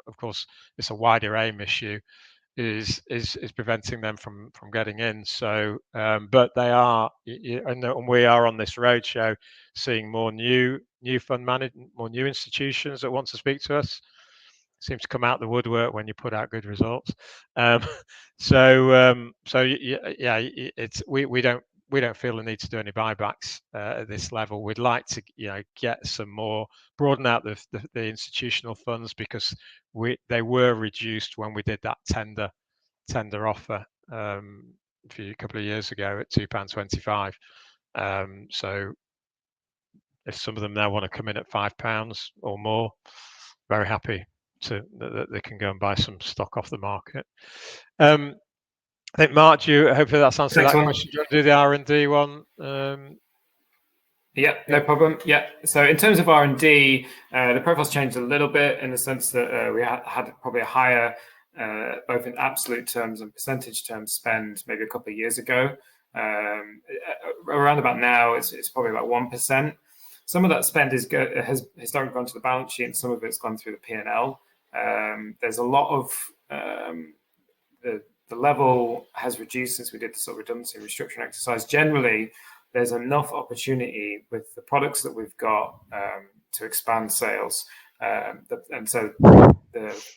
of course it's a wider AIM issue, is preventing them from getting in. So, but they are, and we are on this roadshow seeing more new fund management, more new institutions that want to speak to us. Seems to come out the woodwork when you put out good results. So yeah, it's we don't feel the need to do any buybacks at this level. We'd like to get some more, broaden out the institutional funds, because they were reduced when we did that tender offer a couple of years ago at £2.25. So if some of them now want to come in at £5 or more, very happy that they can go and buy some stock off the market. I think, Mark, hopefully that's answered that question. Do you want to do the R&D one? Yeah, no problem. Yeah, so in terms of R&D, the profile's changed a little bit in the sense that we had probably a higher, both in absolute terms and percentage terms, spend maybe a couple of years ago. Around about now, it's probably about 1%. Some of that spend has historically gone to the balance sheet, and some of it's gone through the P&L. There's a lot of the level has reduced since we did the sort of redundancy restructuring exercise. Generally, there's enough opportunity with the products that we've got to expand sales, and so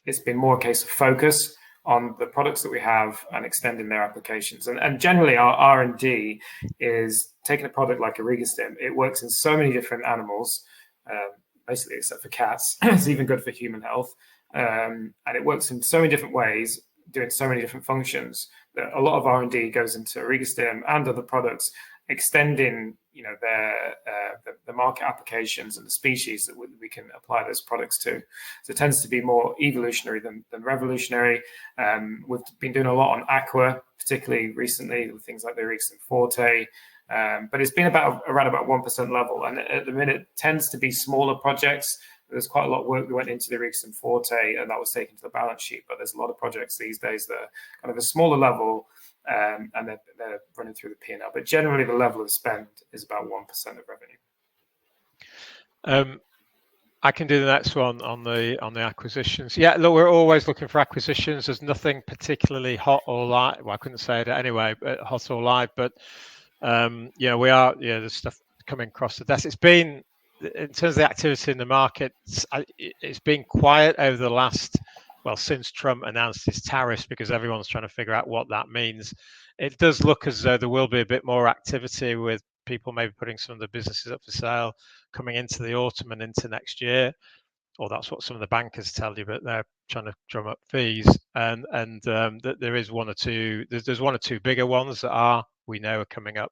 it's been more a case of focus on the products that we have and extending their applications. And generally, our R&D is taking a product like Origostim. It works in so many different animals, basically except for cats. It's even good for human health, and it works in so many different ways, doing so many different functions, that a lot of R&D goes into Origostim and other products, extending the market applications and the species that we can apply those products to. So it tends to be more evolutionary than revolutionary. We've been doing a lot on aqua, particularly recently, with things like the Origostim Forte, but it's been around about 1% level, and at the minute it tends to be smaller projects. There's quite a lot of work that went into the Origostim Forte, and that was taken to the balance sheet, but there's a lot of projects these days that are kind of a smaller level, and they're running through the P&L. But generally, the level of spend is about 1% of revenue. I can do the next one on the acquisitions. Yeah, look, we're always looking for acquisitions. There's nothing particularly hot or live. Well, I couldn't say it anyway, but hot or live. But we are. There's stuff coming across the desk. It's been, in terms of the activity in the market, it's been quiet over the last, since Trump announced his tariffs, because everyone's trying to figure out what that means. It does look as though there will be a bit more activity, with people maybe putting some of the businesses up for sale coming into the autumn and into next year, or that's what some of the bankers tell you, but they're trying to drum up fees. And there is one or two. There's one or two bigger ones that we know are coming up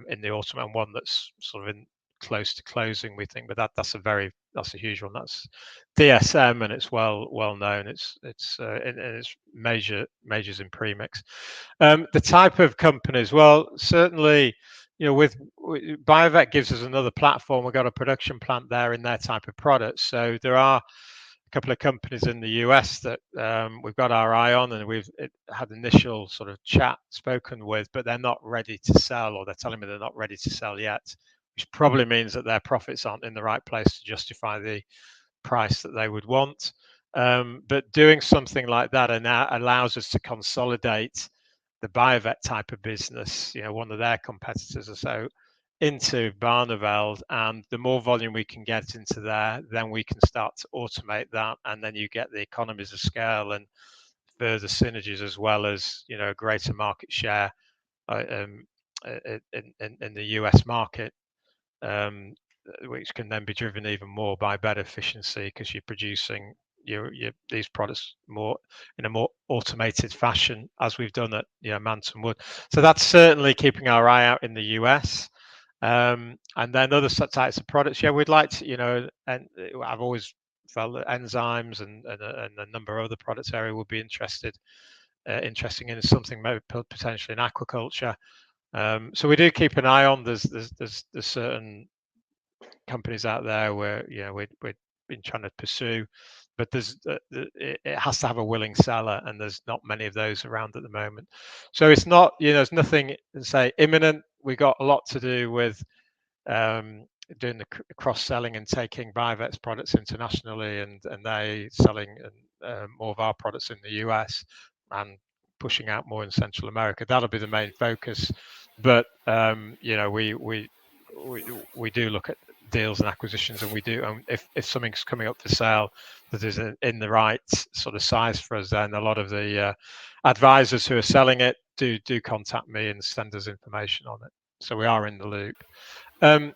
in the autumn, and one that's sort of close to closing, we think. But that's a huge one. That's DSM, and it's well known. It's majors in premix. The type of companies, certainly, with Biovet gives us another platform. We've got a production plant there in their type of products. So there are a couple of companies in the US that we've got our eye on, and we've had initial sort of chat spoken with, but they're not ready to sell, or they're telling me they're not ready to sell yet, which probably means that their profits aren't in the right place to justify the price that they would want. But doing something like that allows us to consolidate the Biovet type of business, one of their competitors or so, into Barneveld, and the more volume we can get into there, then we can start to automate that, and then you get the economies of scale and further synergies, as well as a greater market share in the US market. which can then be driven even more by better efficiency because you're producing these products more in a more automated fashion, as we've done at Manton Wood. So that's certainly keeping our eye out in the US. And then other types of products, we'd like to, and I've always felt that enzymes and a number of other products area would be interesting in something maybe potentially in aquaculture. So we do keep an eye on. There's certain companies out there where we've been trying to pursue, but it has to have a willing seller, and there's not many of those around at the moment. So it's not there's nothing say imminent. We got a lot to do with doing the cross-selling and taking Biovet's products internationally, and they selling more of our products in the US and pushing out more in Central America. That'll be the main focus. But we do look at deals and acquisitions, and we do. If something's coming up for sale that is in the right sort of size for us, then a lot of the advisors who are selling it do contact me and send us information on it. So we are in the loop. I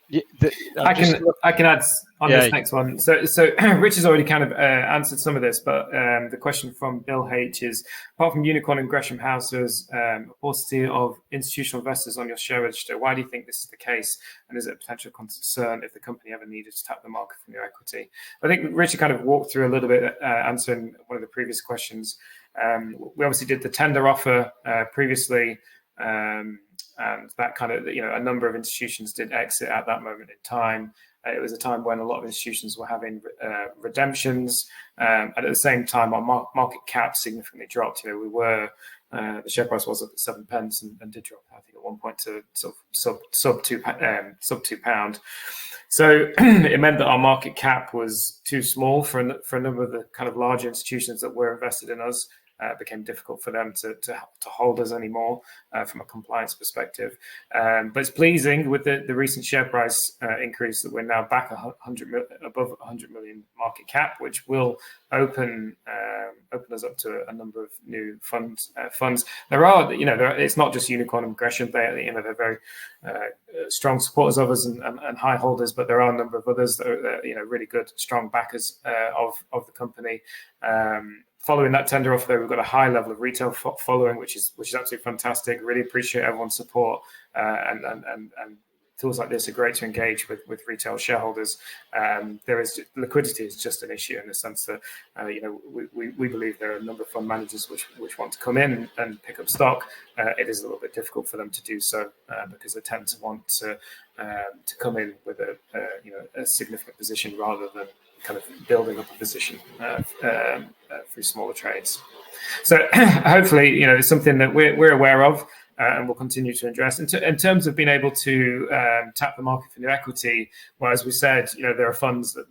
can add on this next one. So Rich has already kind of answered some of this, but the question from Bill H is: apart from Unicorn and Gresham House, there's a paucity of institutional investors on your share register. Why do you think this is the case? And is it a potential concern if the company ever needed to tap the market for new equity? I think Richard kind of walked through a little bit answering one of the previous questions. We obviously did the tender offer previously. And that kind of, a number of institutions did exit at that moment in time. It was a time when a lot of institutions were having redemptions. And at the same time, our market cap significantly dropped. We were, the share price was at 7 pence and did drop, I think, at one point to sub £2. So it meant that our market cap was too small for a number of the kind of larger institutions that were invested in us. It became difficult for them to hold us anymore from a compliance perspective. But it's pleasing with the recent share price increase that we're now back above 100 million market cap, which will open us up to a number of new funds. There are, it's not just Unicorn and Gresham. They're very strong supporters of us and high holders, but there are a number of others that are really good, strong backers of the company. Following that tender offer, we've got a high level of retail following, which is absolutely fantastic. Really appreciate everyone's support, and tools like this are great to engage with retail shareholders. Liquidity is just an issue in the sense that we believe there are a number of fund managers which want to come in and pick up stock. It is a little bit difficult for them to do so because they tend to want to come in with a significant position rather than kind of building up a position through smaller trades. So hopefully, it's something that we're aware of and we'll continue to address. In terms of being able to tap the market for new equity, well, as we said, there are funds that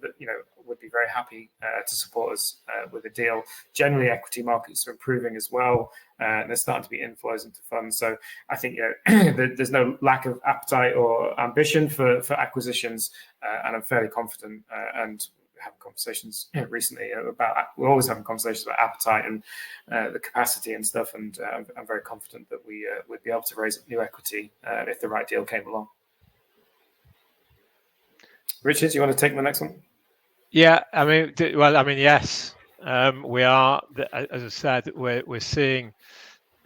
would be very happy to support us with a deal. Generally, equity markets are improving as well. There's starting to be inflows into funds. So I think there's no lack of appetite or ambition for acquisitions, and I'm fairly confident and having conversations recently we're always having conversations about appetite and the capacity and stuff, and I'm very confident that we would be able to raise new equity if the right deal came along. Richard, you want to take the next one? Yeah, yes, we are. As I said, we're seeing.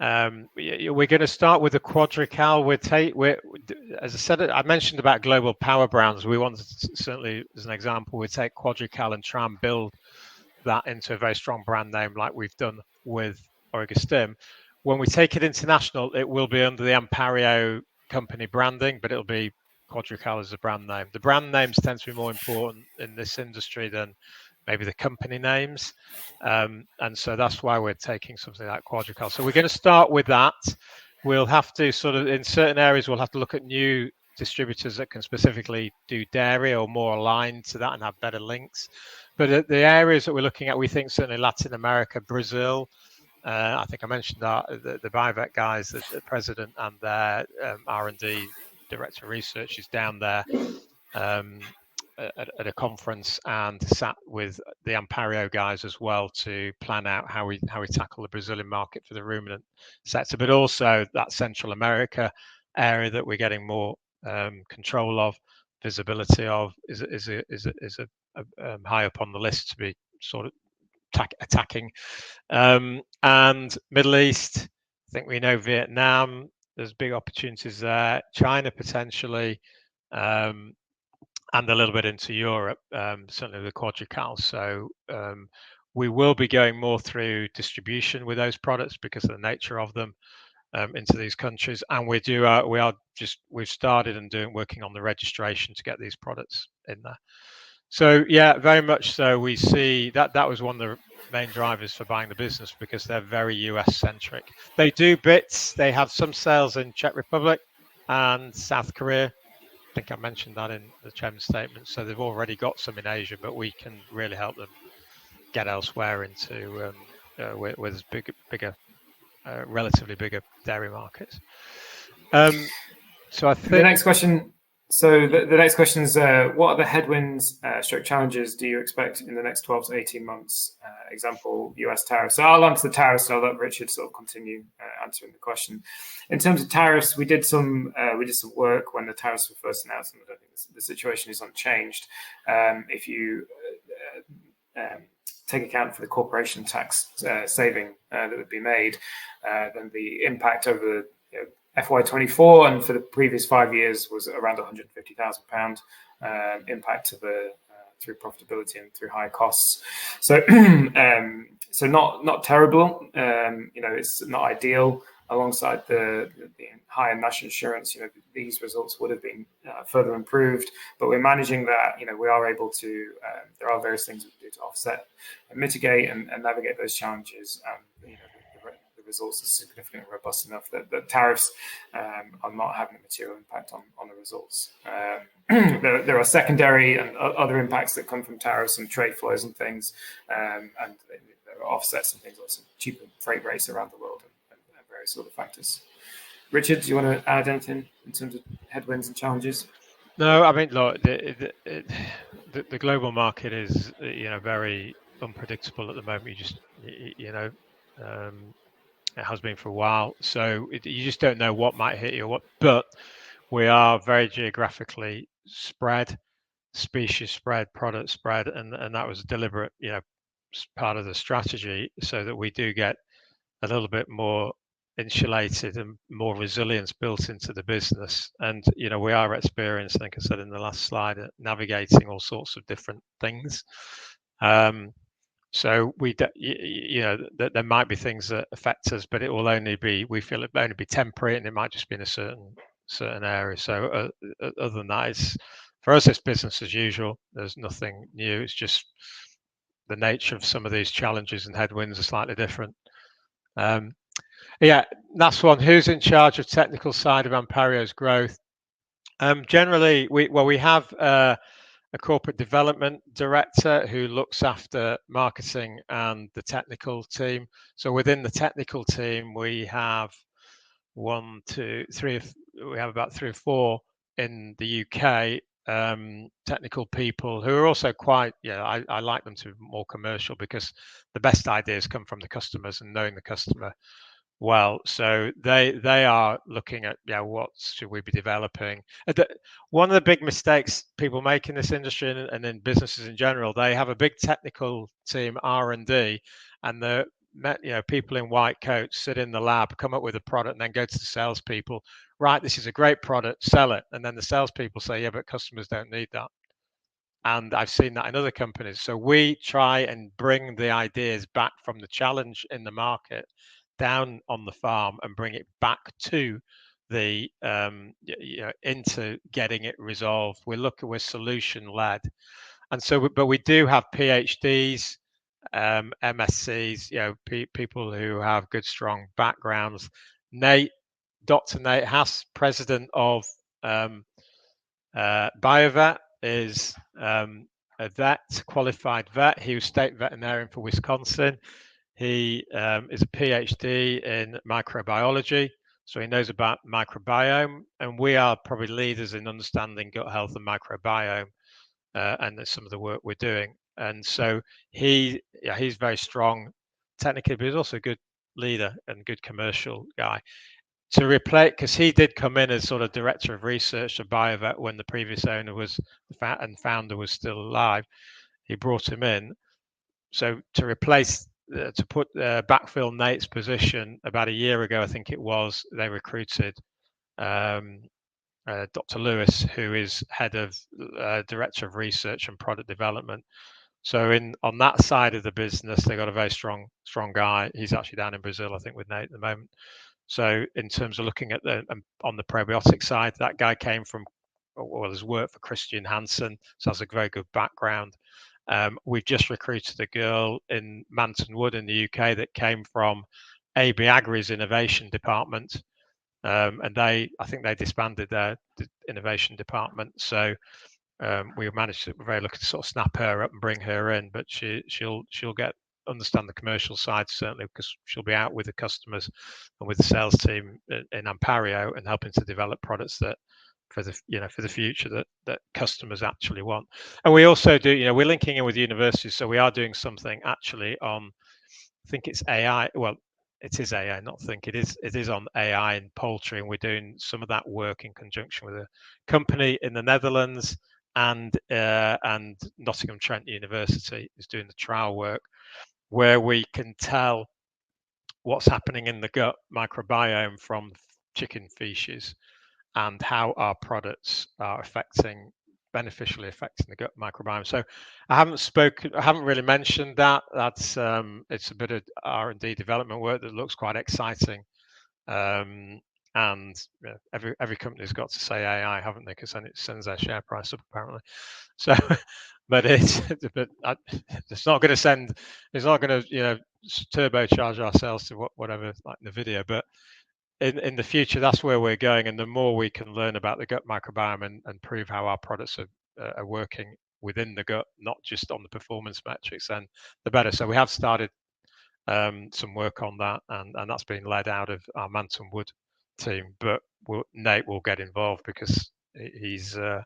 We're going to start with the Quadrical. As I said, I mentioned about global power brands. We want to, certainly, as an example, we take Quadrical and try and build that into a very strong brand name, like we've done with Origostim. When we take it international, it will be under the ANPARIO company branding, but it'll be Quadrical as a brand name. The brand names tend to be more important in this industry than maybe the company names. And so that's why we're taking something like Quadrical. So we're going to start with that. We'll have to in certain areas, we'll have to look at new distributors that can specifically do dairy or more aligned to that and have better links. But the areas that we're looking at, we think certainly Latin America, Brazil. I think I mentioned that the Biovet guys, the president and their R&D director of research is down there at a conference and sat with the ANPARIO guys as well to plan out how we tackle the Brazilian market for the ruminant sector, but also that Central America area that we're getting more control of visibility of is high up on the list to be sort of attacking. And Middle East, I think we know Vietnam, there's big opportunities there. China potentially, and a little bit into Europe, certainly the quadrical. So we will be going more through distribution with those products because of the nature of them into these countries. And we've started and working on the registration to get these products in there. So yeah, very much so. We see that was one of the main drivers for buying the business because they're very US centric. They do bits. They have some sales in Czech Republic and South Korea. I think I mentioned that in the chairman's statement. So they've already got some in Asia, but we can really help them get elsewhere into with bigger, relatively bigger dairy markets. So I think the next question. So the next question is, what are the headwinds, stroke challenges do you expect in the next 12 to 18 months? Example, US tariffs. So I'll answer the tariffs and I'll let Richard sort of continue answering the question. In terms of tariffs, we did some work when the tariffs were first announced, and I don't think the situation is unchanged. If you take account for the corporation tax saving that would be made, then the impact over FY24 and for the previous 5 years was around £150,000 impact to through profitability and through high costs. So so not terrible. It's not ideal. Alongside the higher national insurance, these results would have been further improved, but we're managing that. We are able to. There are various things we can do to offset and mitigate and navigate those challenges. The results are significantly robust enough that the tariffs are not having a material impact on the results. There are secondary and other impacts that come from tariffs and trade flows and things, and there are offsets and things like some cheaper freight rates around the world and various sort of factors. Richard, do you want to add anything in terms of headwinds and challenges? No, I mean, look, the global market is very unpredictable at the moment. It has been for a while, so you just don't know what might hit you. But we are very geographically spread, species spread, product spread, and that was deliberate, part of the strategy, so that we do get a little bit more insulated and more resilience built into the business. And we are experienced, I think I said in the last slide, at navigating all sorts of different things. So there might be things that affect us, but we feel it will only be temporary, and it might just be in a certain area. So other than that, for us, it's business as usual. There's nothing new. It's just the nature of some of these challenges and headwinds are slightly different. Last one. Who's in charge of technical side of ANPARIO's growth? Generally, we have a corporate development director who looks after marketing and the technical team. So within the technical team, we have about 3 or 4 in the UK, technical people who are also quite, I like them to be more commercial, because the best ideas come from the customers and knowing the customer well. So they are looking at what should we be developing. One of the big mistakes people make in this industry and in businesses in general, they have a big technical team, R&D, and the people in white coats sit in the lab, come up with a product, and then go to the salespeople. Right, this is a great product, sell it. And then the salespeople say, yeah, but customers don't need that. And I've seen that in other companies. So we try and bring the ideas back from the challenge in the market down on the farm and bring it back to the into getting it resolved. We're solution led, and so but we do have PhDs, MSCs, people who have good strong backgrounds. Dr. Nate Haas, president of BioVet, is a qualified vet. He was state veterinarian for Wisconsin. He is a PhD in microbiology, so he knows about microbiome, and we are probably leaders in understanding gut health and microbiome, and some of the work we're doing. And so he's very strong technically, but he's also a good leader and good commercial guy. to replace, because he did come in as sort of director of research of Biovet when the previous owner was and founder was still alive. He brought him in. So to replace, to backfill Nate's position about a year ago, I think it was, they recruited Dr. Lewis, who is head of director of research and product development. So on that side of the business, they got a very strong guy. He's actually down in Brazil, I think, with Nate at the moment. So in terms of looking at on the probiotic side, that guy came from, well, has worked for Christian Hansen, so has a very good background. We've just recruited a girl in Manton Wood in the UK that came from AB Agri's innovation department, and I think they disbanded their innovation department. So we managed to, we're very lucky to sort of snap her up and bring her in, but she'll understand the commercial side, certainly, because she'll be out with the customers and with the sales team in ANPARIO and helping to develop products that for the future that customers actually want. And we also do, we're linking in with universities, so we are doing something actually on, I think it's AI. Well, it is AI, not think. It is on AI in poultry, and we're doing some of that work in conjunction with a company in the Netherlands, and Nottingham Trent University is doing the trial work, where we can tell what's happening in the gut microbiome from chicken feces and how our products are beneficially affecting the gut microbiome. So I haven't really mentioned that. That's it's a bit of R&D development work that looks quite exciting. And every company's got to say AI, haven't they? Because then it sends their share price up, apparently. So, but it's not going to turbocharge our sales to whatever, like Nvidia. But in the future, that's where we're going. And the more we can learn about the gut microbiome and prove how our products are working within the gut, not just on the performance metrics, then the better. So we have started some work on that, and that's been led out of our Manton Wood team. But Nate will get involved because he's the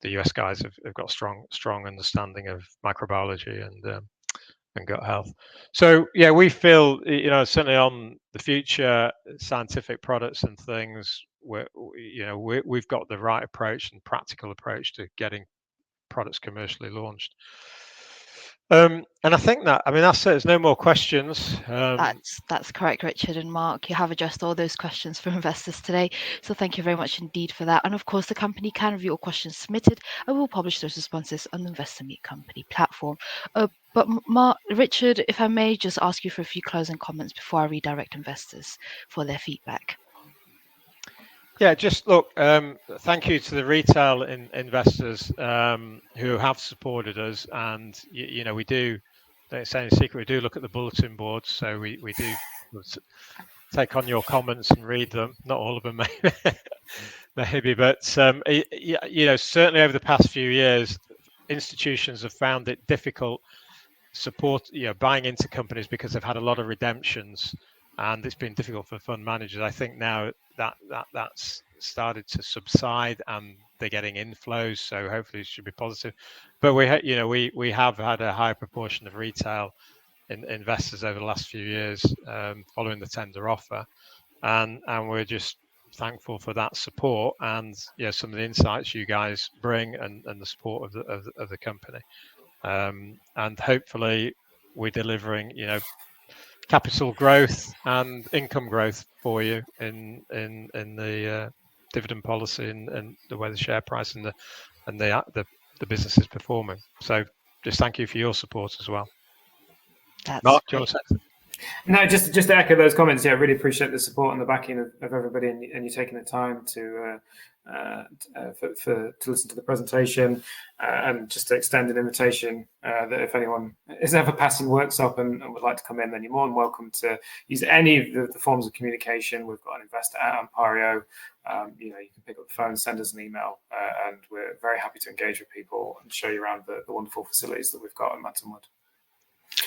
US guys have got strong understanding of microbiology and gut health. So yeah, we feel certainly on the future scientific products and things, we've got the right approach and practical approach to getting products commercially launched. And I think that's it. There's no more questions. That's correct, Richard and Mark. You have addressed all those questions from investors today. So thank you very much indeed for that. And of course, the company can review all questions submitted and we'll publish those responses on the Investor Meet Company platform. But Richard, if I may just ask you for a few closing comments before I redirect investors for their feedback. Yeah, just look, thank you to the retail investors who have supported us, and we do, don't say in secret, we do look at the bulletin boards, so we do take on your comments and read them. Not all of them, maybe, but certainly over the past few years, institutions have found it difficult buying into companies because they've had a lot of redemptions, and it's been difficult for fund managers. I think now that's started to subside and they're getting inflows, so hopefully it should be positive. But we have had a high proportion of retail investors over the last few years following the tender offer, and we're just thankful for that support and some of the insights you guys bring and the support of the company. And hopefully we're delivering, capital growth and income growth for you in the dividend policy and the way the share price and the business is performing. So just thank you for your support as well. That's Mark, great. do you want to say? No, just to echo those comments. Yeah, I really appreciate the support and the backing of everybody, and you taking the time to listen to the presentation, and just to extend an invitation that if anyone is ever passing workshop and would like to come in, then you're more than welcome to use any of the forms of communication. We've got an investor at ANPARIO. You can pick up the phone, send us an email, and we're very happy to engage with people and show you around the wonderful facilities that we've got in Manton Wood.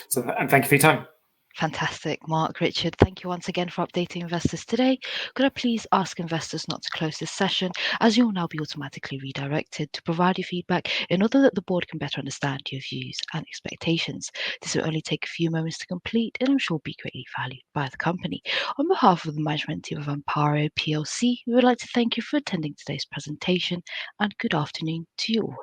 So, and thank you for your time. Fantastic. Mark, Richard, thank you once again for updating investors today. Could I please ask investors not to close this session, as you'll now be automatically redirected to provide your feedback in order that the board can better understand your views and expectations. This will only take a few moments to complete and I'm sure will be greatly valued by the company. On behalf of the management team of ANPARIO PLC, we would like to thank you for attending today's presentation and good afternoon to you all.